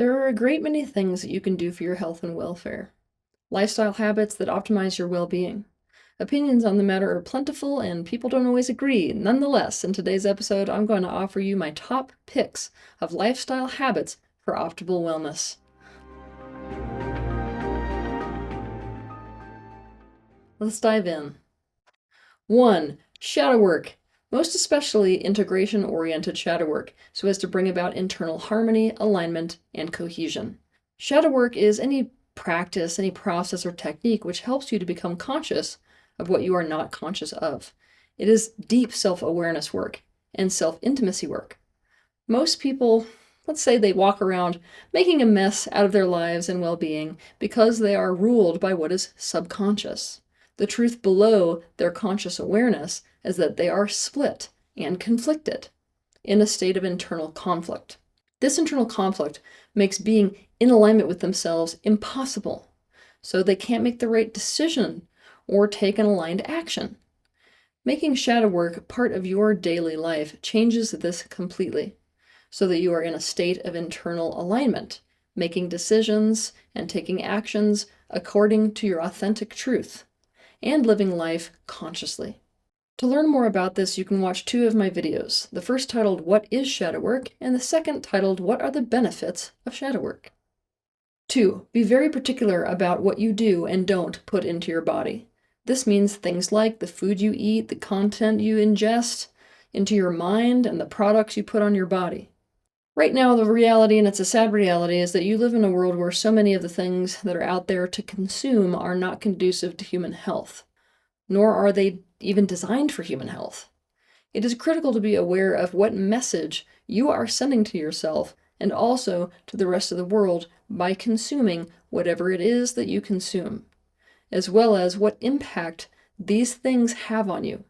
There are a great many things that you can do for your health and welfare. Lifestyle habits that optimize your well-being. Opinions on the matter are plentiful and people don't always agree. Nonetheless, in today's episode, I'm going to offer you my top picks of lifestyle habits for optimal wellness. Let's dive in. 1. Shadow work. Most especially integration-oriented shadow work, so as to bring about internal harmony, alignment, and cohesion. Shadow work is any practice, any process or technique which helps you to become conscious of what you are not conscious of. It is deep self-awareness work and self-intimacy work. Most people, let's say they walk around making a mess out of their lives and well-being because they are ruled by what is subconscious. The truth below their conscious awareness is that they are split and conflicted in a state of internal conflict. This internal conflict makes being in alignment with themselves impossible, so they can't make the right decision or take an aligned action. Making shadow work part of your daily life changes this completely, so that you are in a state of internal alignment, making decisions and taking actions according to your authentic truth, and living life consciously. To learn more about this, you can watch 2 of my videos, the first titled What is Shadow Work, and the second titled What are the Benefits of Shadow Work? 2. Be very particular about what you do and don't put into your body. This means things like the food you eat, the content you ingest into your mind, and the products you put on your body. Right now, the reality, and it's a sad reality, is that you live in a world where so many of the things that are out there to consume are not conducive to human health, nor are they even designed for human health. It is critical to be aware of what message you are sending to yourself and also to the rest of the world by consuming whatever it is that you consume, as well as what impact these things have on you.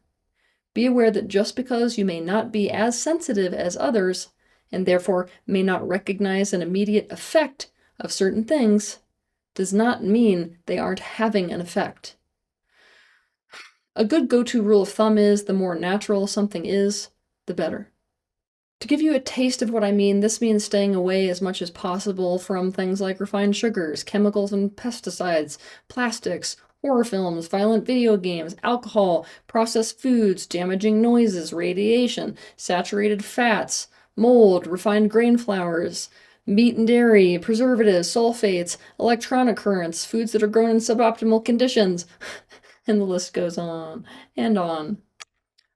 Be aware that just because you may not be as sensitive as others, and therefore may not recognize an immediate effect of certain things, does not mean they aren't having an effect. A good go-to rule of thumb is the more natural something is, the better. To give you a taste of what I mean, this means staying away as much as possible from things like refined sugars, chemicals and pesticides, plastics, horror films, violent video games, alcohol, processed foods, damaging noises, radiation, saturated fats, mold, refined grain flours, meat and dairy, preservatives, sulfates, electronic currents, foods that are grown in suboptimal conditions, and the list goes on and on.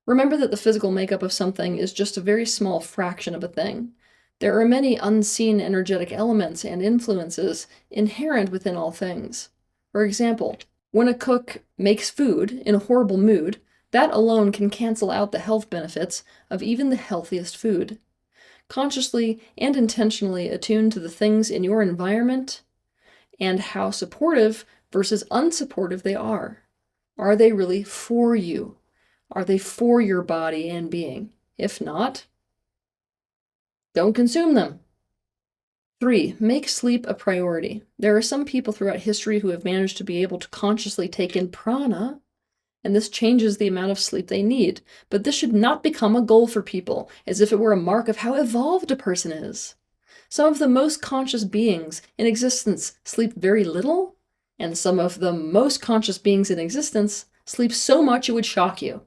Remember that the physical makeup of something is just a very small fraction of a thing. There are many unseen energetic elements and influences inherent within all things. For example, when a cook makes food in a horrible mood, that alone can cancel out the health benefits of even the healthiest food. Consciously and intentionally attune to the things in your environment and how supportive versus unsupportive they are. Are they really for you? Are they for your body and being? If not, don't consume them. 3. Make sleep a priority. There are some people throughout history who have managed to be able to consciously take in prana, and this changes the amount of sleep they need. But this should not become a goal for people, as if it were a mark of how evolved a person is. Some of the most conscious beings in existence sleep very little, and some of the most conscious beings in existence sleep so much it would shock you.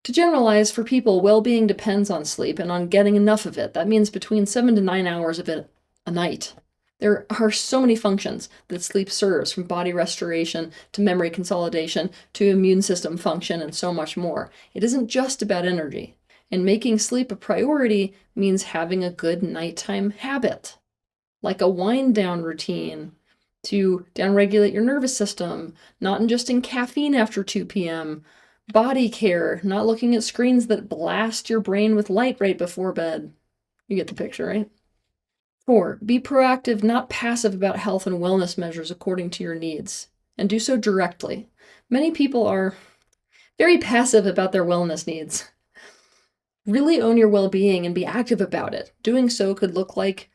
To generalize, for people, well-being depends on sleep and on getting enough of it. That means between 7 to 9 hours of it a night. There are so many functions that sleep serves, from body restoration to memory consolidation to immune system function and so much more. It isn't just about energy. And making sleep a priority means having a good nighttime habit, like a wind-down routine to downregulate your nervous system, not ingesting caffeine after 2 p.m., body care, not looking at screens that blast your brain with light right before bed. You get the picture, right? 4. Be proactive, not passive about health and wellness measures according to your needs, and do so directly. Many people are very passive about their wellness needs. Really own your well-being and be active about it. Doing so could look like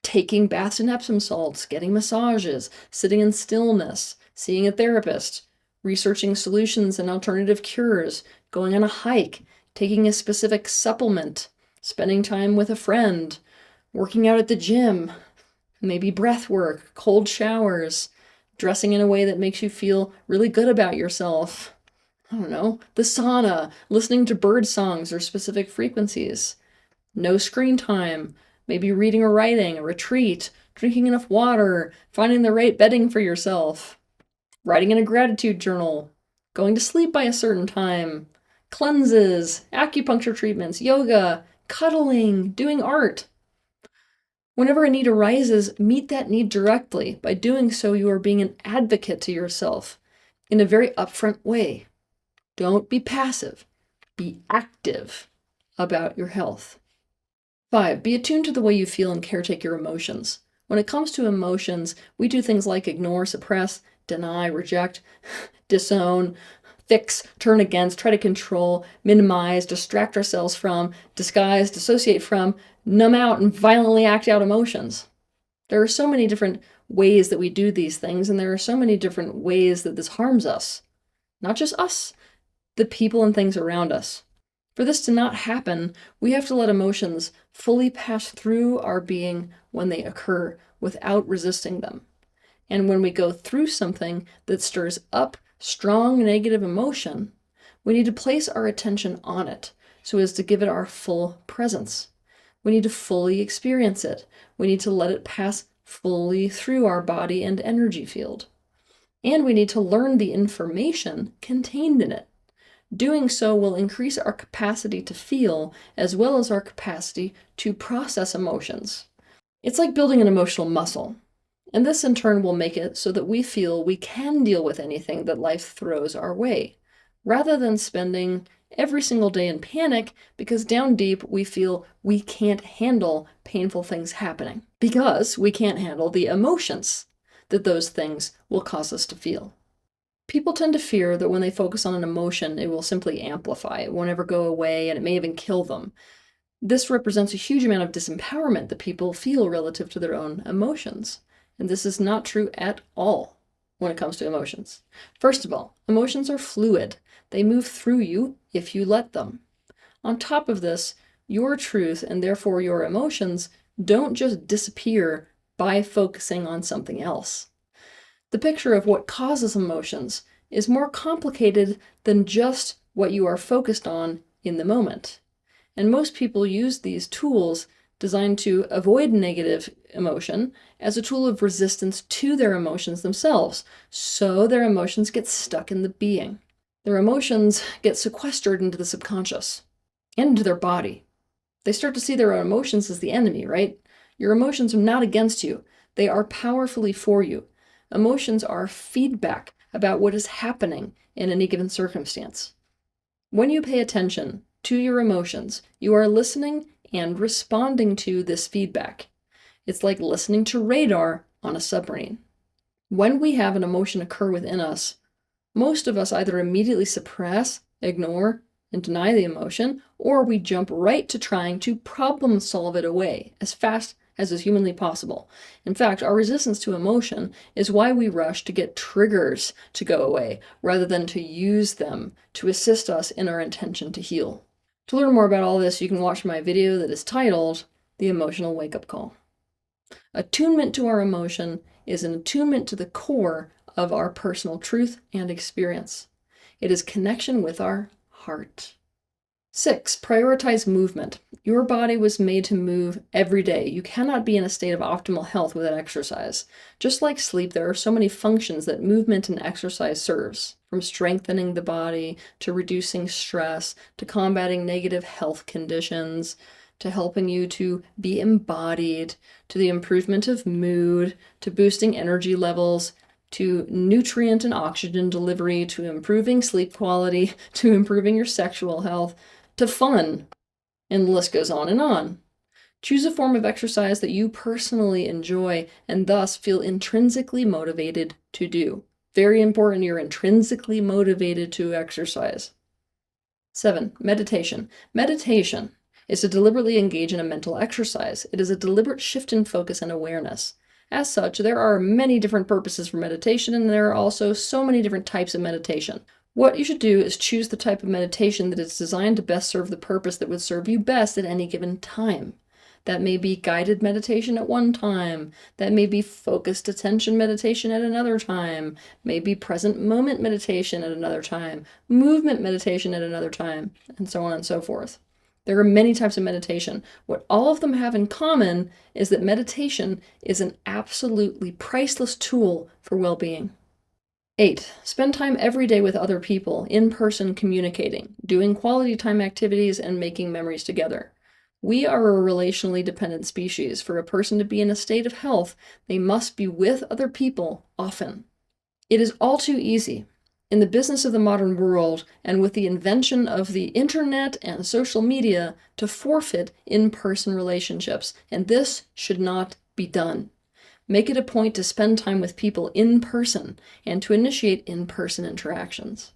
taking baths in Epsom salts, getting massages, sitting in stillness, seeing a therapist, researching solutions and alternative cures, going on a hike, taking a specific supplement, spending time with a friend, working out at the gym, Maybe breath work, cold showers, dressing in a way that makes you feel really good about yourself. I don't know, the sauna, listening to bird songs or specific frequencies. No screen time, maybe reading or writing, a retreat, drinking enough water, finding the right bedding for yourself, writing in a gratitude journal, going to sleep by a certain time, cleanses, acupuncture treatments, yoga, cuddling, doing art. Whenever a need arises, meet that need directly. By doing so, you are being an advocate to yourself in a very upfront way. Don't be passive. Be active about your health. 5. Be attuned to the way you feel and caretake your emotions. When it comes to emotions, we do things like ignore, suppress, deny, reject, disown, fix, turn against, try to control, minimize, distract ourselves from, disguise, dissociate from, numb out, and violently act out emotions. There are so many different ways that we do these things, and there are so many different ways that this harms us. Not just us, the people and things around us. For this to not happen, we have to let emotions fully pass through our being when they occur without resisting them. And when we go through something that stirs up strong negative emotion, we need to place our attention on it so as to give it our full presence. We need to fully experience it. We need to let it pass fully through our body and energy field. And we need to learn the information contained in it. Doing so will increase our capacity to feel as well as our capacity to process emotions. It's like building an emotional muscle. And this in turn will make it so that we feel we can deal with anything that life throws our way, rather than spending every single day in panic because down deep we feel we can't handle painful things happening, because we can't handle the emotions that those things will cause us to feel. People tend to fear that when they focus on an emotion, it will simply amplify, it won't ever go away, and it may even kill them. This represents a huge amount of disempowerment that people feel relative to their own emotions. And this is not true at all when it comes to emotions. First of all, emotions are fluid. They move through you if you let them. On top of this, your truth and therefore your emotions don't just disappear by focusing on something else. The picture of what causes emotions is more complicated than just what you are focused on in the moment. And most people use these tools designed to avoid negative emotion as a tool of resistance to their emotions themselves, so their emotions get stuck in the being. Their emotions get sequestered into the subconscious and into their body. They start to see their own emotions as the enemy, right? Your emotions are not against you. They are powerfully for you. Emotions are feedback about what is happening in any given circumstance. When you pay attention to your emotions, you are listening and responding to this feedback. It's like listening to radar on a submarine. When we have an emotion occur within us, most of us either immediately suppress, ignore, and deny the emotion, or we jump right to trying to problem solve it away as fast as is humanly possible. In fact, our resistance to emotion is why we rush to get triggers to go away, rather than to use them to assist us in our intention to heal. To learn more about all this, you can watch my video that is titled The Emotional Wake-Up Call. Attunement to our emotion is an attunement to the core of our personal truth and experience. It is connection with our heart. 6. Prioritize movement. Your body was made to move every day. You cannot be in a state of optimal health without exercise. Just like sleep, there are so many functions that movement and exercise serves, from strengthening the body, to reducing stress, to combating negative health conditions, to helping you to be embodied, to the improvement of mood, to boosting energy levels, to nutrient and oxygen delivery, to improving sleep quality, to improving your sexual health, to fun, and the list goes on and on. Choose a form of exercise that you personally enjoy and thus feel intrinsically motivated to do. Very important, you're intrinsically motivated to exercise. 7. Meditation. Meditation is to deliberately engage in a mental exercise. It is a deliberate shift in focus and awareness. As such, there are many different purposes for meditation, and there are also so many different types of meditation. What you should do is choose the type of meditation that is designed to best serve the purpose that would serve you best at any given time. That may be guided meditation at one time. That may be focused attention meditation at another time. Maybe present moment meditation at another time. Movement meditation at another time, and so on and so forth. There are many types of meditation. What all of them have in common is that meditation is an absolutely priceless tool for well-being. 8. Spend time every day with other people, in person communicating, doing quality time activities, and making memories together. We are a relationally dependent species. For a person to be in a state of health, they must be with other people often. It is all too easy, in the business of the modern world, and with the invention of the internet and social media, to forfeit in-person relationships, and this should not be done. Make it a point to spend time with people in person and to initiate in-person interactions.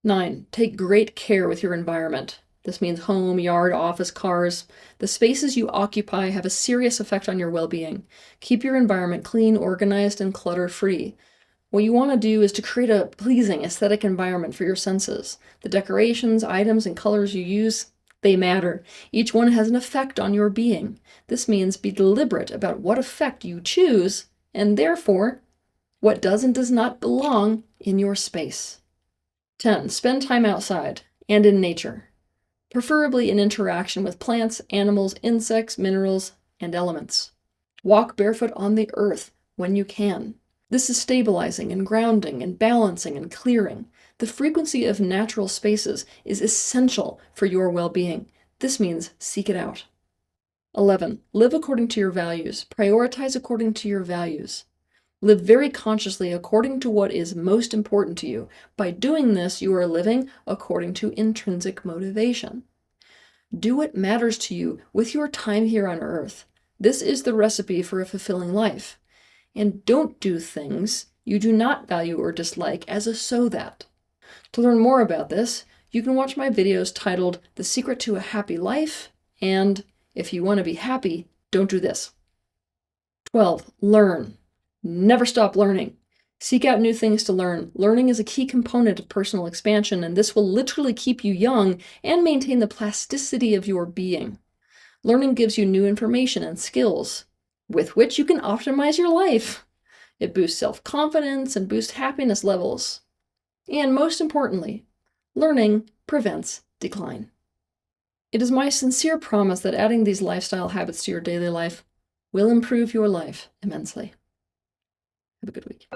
9. Take great care with your environment. This means home, yard, office, cars. The spaces you occupy have a serious effect on your well-being. Keep your environment clean, organized, and clutter-free. What you want to do is to create a pleasing aesthetic environment for your senses. The decorations, items, and colors you use, they matter. Each one has an effect on your being. This means be deliberate about what effect you choose, and therefore, what does and does not belong in your space. 10. Spend time outside and in nature, preferably in interaction with plants, animals, insects, minerals, and elements. Walk barefoot on the earth when you can. This is stabilizing and grounding and balancing and clearing. The frequency of natural spaces is essential for your well-being. This means seek it out. 11. Live according to your values. Prioritize according to your values. Live very consciously according to what is most important to you. By doing this, you are living according to intrinsic motivation. Do what matters to you with your time here on earth. This is the recipe for a fulfilling life. And don't do things you do not value or dislike as a so that. To learn more about this, you can watch my videos titled The Secret to a Happy Life and If You Want to Be Happy, Don't Do This. 12. Learn. Never stop learning. Seek out new things to learn. Learning is a key component of personal expansion, and this will literally keep you young and maintain the plasticity of your being. Learning gives you new information and skills with which you can optimize your life. It boosts self-confidence and boosts happiness levels. And most importantly, learning prevents decline. It is my sincere promise that adding these lifestyle habits to your daily life will improve your life immensely. Have a good week.